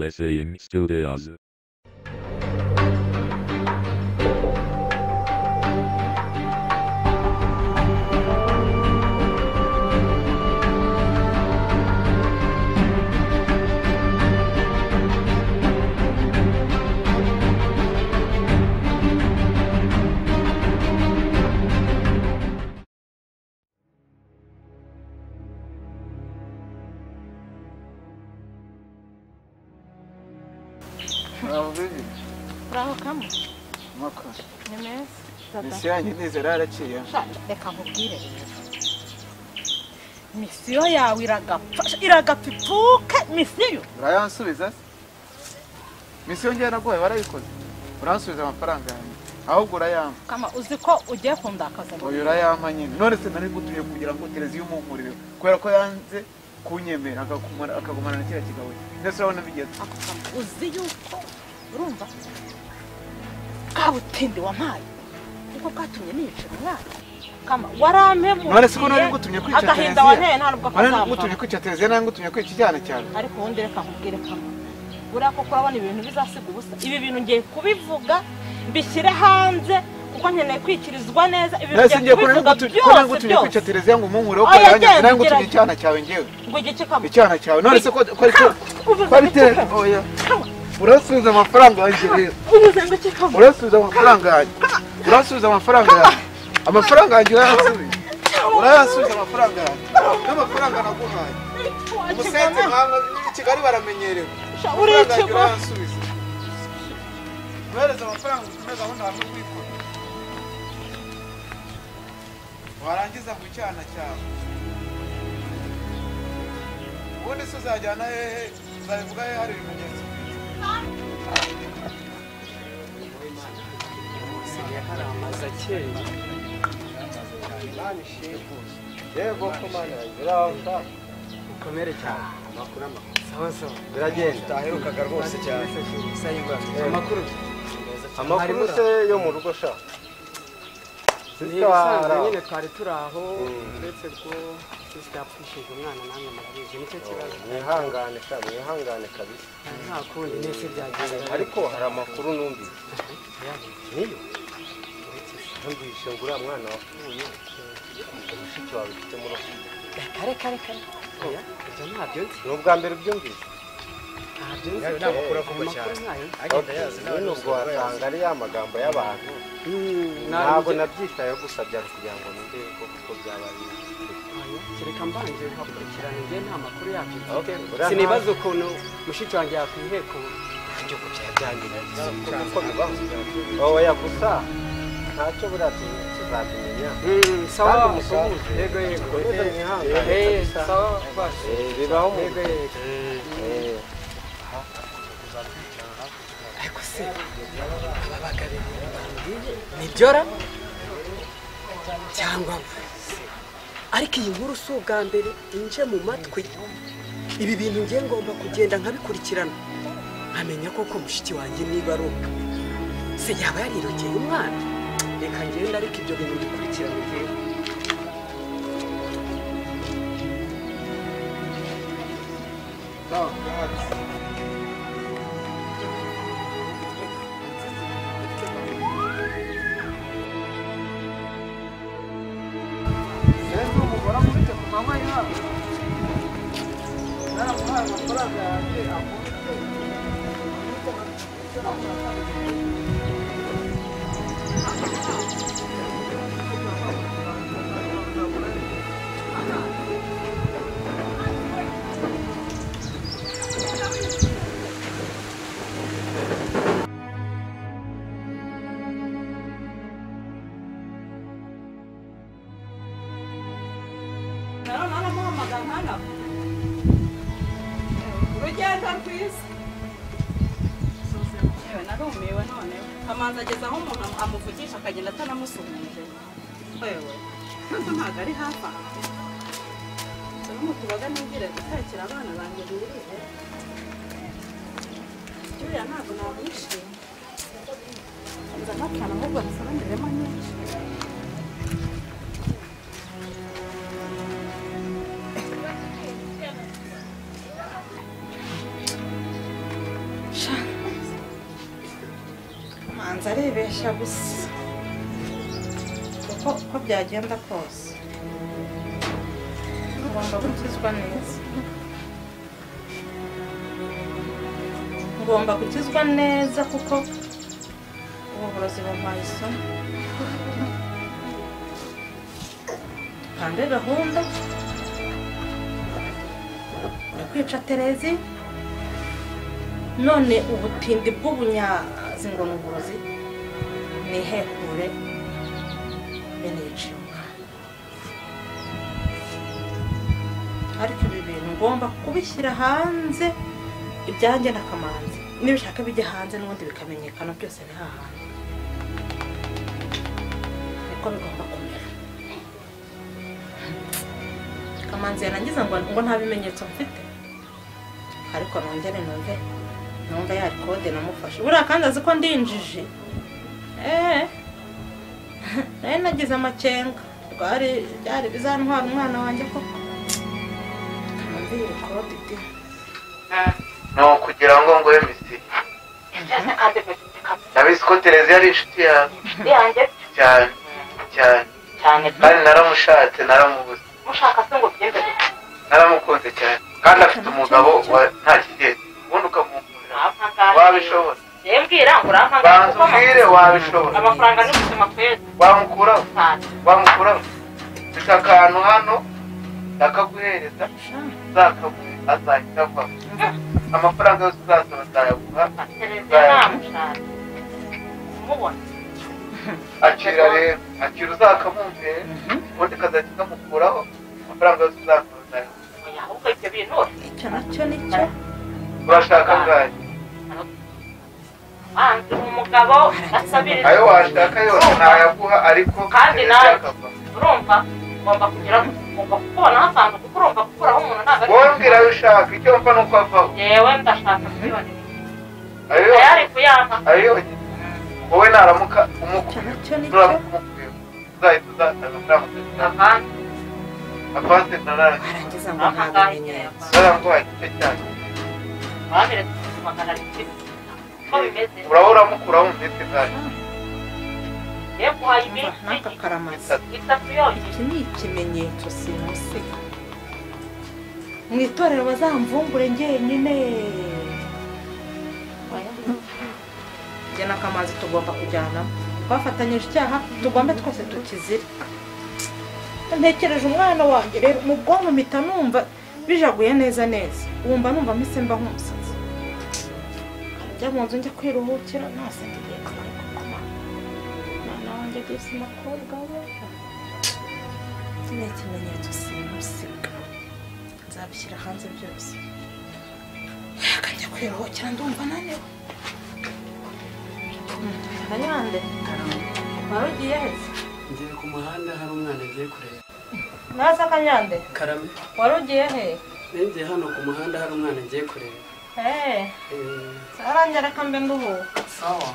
mesleğin stüdyosu. Bravo kamu. Mako. Nemes. Misiyo nyineze raraciye. Reka nkubwire. Misiyo yawe iragapfuka misiyo. Urayansubiza? Misiyo ngiye nagoye barayikoze. Uransubiza amafaranga yanjye. Ahubwo urayampa. Kama uzi ko ugiye kundakaza. Oyo urayampa nyine. None se nari gutuye kugira ngo televiziyo umumurire. Kubera ko yanze kunyemera akagumana na kira kigawe. Ndetse urabona bigeze. Uzi yuko urumva kabutindi wampaye kuko bwatumye nicara umwana kama warampemuye none se ko nari ngutumye kwica televiziyo agahinda wanteye nta nubwo akazampa nari ngutumye kwica televiziyo nari ngutumye kwica icyana cyane ariko ubundi reka nkubwire kama buriya ko kurabona ibintu bizasiga ubusa ibi bintu ngiye kubivuga mbishyire hanze kuko nkeneye kwikirizwa neza ibi ngiye kubivuga byose kwica televiziyo ngo umumure wo kayanya nari ngutumye icyana cyawe ngewe ngo igice kama icyana cyawe none se ko oya urasubiza amafaranga yanjye rero urasubiza amafaranga yanjye urasubiza amafaranga yanjye amafaranga yanjye urayasubiza amafaranga yanjye n'amafaranga naguhaye umusenzi nkanga i Kigali baramenyerewe urayasubiza uhereza amafaranga ukomeza aho ntabwo wikora warangiza ngo icyana cyawe ubundi se uzajyana hehe uzabivuga hehe hari ibimenyetso haramaza kera yego komana biranga ukomere cyane amakuru sawa sawa biragenda taherukaga rwose cyane amakuru se yo mu rugo sha Sitara nyine twari turaho ndetse ko sister apfishije umwana namwe marabizi nicyo kibazo mwihangane kabisa nta kundi nese byagenze ariko hari amakuru numvise niyo ndumvise ngo uriya mwana wapfuye umushiki wawe ufite mu rugo kare oya ibyo ntabyo nzi ni ubwa mbere ubyumvise nta makuru avuga cyane agenda yazi nubwo wasanga ari ya magambo y'abantu ntabwo nabyitayeho gusa byari kugira ngo numve ko byabaye kereka mbanje nkakurikirana njye nta makuru yabyo sinibaza ukuntu mushiki wanjye yakwiheko ibyo ko byabyangira kuko bibaho oya gusa ntacyo buriya tuzabimenya sawa musuhuze yego sawa basi bibaho yego ariko se ababagare nibyora cyangwa ariko iyi nkuru si ubwa mbere inje mu matwi ibi bintu ngiye ngomba kugenda nkabikurikirana nkamenya koko mushiki wanjye niba aroka se yaba yarirogeye umwana reka ngenda ariko ibyo bintu bikurikirana ngewe urugendo rwiza yewe narumiwe none Kamanzi ageze aho umuntu amuvugisha akagenda atanamusuhuje yewe ntabwo ntabwo ari hafi aha n'umutubaga nigire gutekera abana banjye birire Julia ntabwo namwishimiye nza n'akantu ahubwo bisobanuremo nyinshi banza arebesha gusa uko byagenda kose ngomba gukizwa neza ngomba gukizwa neza kuko uburozi bumpaye isomo kandi gahunda yo kwica Terezi none ubutindi bw'ubunyazi ngo n'uburozi nihekure bene yiciwe ariko ibi bintu ngomba kubishyira hanze ibyanjye na Kamanzi nibishaka bijya hanze n'ubundi bikamenyekana byose ni hahandi niko bigomba kumera Kamanzi yarangiza ngo nta bimenyetso mfite ariko nongere numva yari kode namufashe buriya kandi azi ko ndinjije nagize amakenga byari bizantwara umwana wanjye koko Kamanzi yari kode iti no kugira ngo ngoye misi nabizi ko Terezi yari inshuti yawe cyane kandi naramushatse naramubuze mushaka se ngo byende naramukunze cyane kandi afite umugabo nta kigezi ubundi ukamukunda wabishobora yembwira ngo urampanga banza ubwire wabishobora amafaranga ni ubuzima kwezi wamukuraho mfite akantu hano ndakaguhereza uzakaguhe azahita avaho amafaranga yose uzasaba nzayaguha akira rero akira uzakamumvere ubundi kazajya kamukuraho amafaranga yose uzasaba nzayaguha icyo nacyo nicyo urashaka ngahe umugabo asabira ayo washaka yose nayaguha ariko kandi nawe urumva ngomba kugira ngomba kubona hasanzwe kuko urumva gukuraho umuntu ntabwo wowe mbwira ayo ushaka icyo mfa nuko avaho yewe ndashaka miliyoni ayo yari kuyampa ayo wowe naramuka umukumukuye uzahita uzatanga amafaranga avance arangiza ngo nta bimenyetso naramuguhaye igice cyayo bameretse magana arindwi ko bimeze uraba uramukuraho ndetse bwayo yeguhaye iminsi n'aka karamazi itatu yonyine iki ni ikimenyetso simusiga mu itorero bazamvumbure njyenyine njye na Kamanzi tugomba kujyana twafatanyije icyaha tugomba twese tukizira ntekereje umwana wanjye rero mu bwonko mpita numva bijaguye neza wumva numva mpise mba nk'umusazi njya mu nzu njya kwiruhukira nase ngiye mwana wanjye ageze umukobwa we iki ni ikimenyetso simusiga nzabishyira hanze byose akajya kwiruhukira ndumva naniwe Kanyande wari ugiye heza ngiye ku muhanda hari umwana agiye kureba naza Kanyande Karame wari ugiye he ngiye hano ku muhanda hari umwana agiye kureba sarangira reka mbe nduhuka sawa